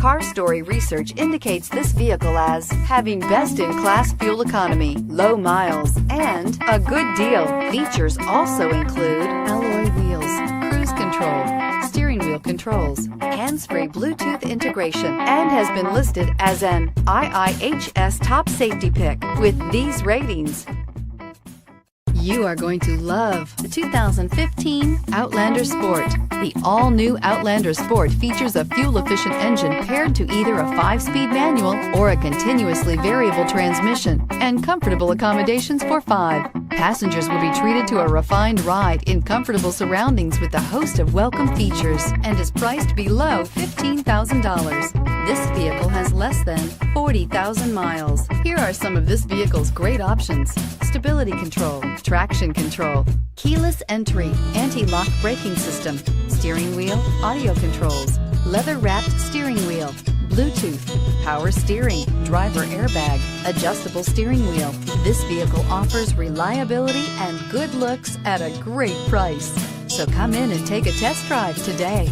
Car Story research indicates this vehicle as having best-in-class fuel economy, low miles, and a good deal. Features also include alloy wheels, cruise control, steering wheel controls, hands-free Bluetooth integration, and has been listed as an IIHS top safety pick with these ratings. You are going to love the 2015 Outlander Sport. The all-new Outlander Sport features a fuel-efficient engine paired to either a 5-speed manual or a continuously variable transmission, and comfortable accommodations for 5. Passengers will be treated to a refined ride in comfortable surroundings with a host of welcome features, and is priced below $15,000. This vehicle has less than 40,000 miles. Here are some of this vehicle's great options: stability control, traction control, keyless entry, anti-lock braking system, steering wheel audio controls, leather-wrapped steering wheel, Bluetooth, power steering, driver airbag, adjustable steering wheel. This vehicle offers reliability and good looks at a great price. So come in and take a test drive today.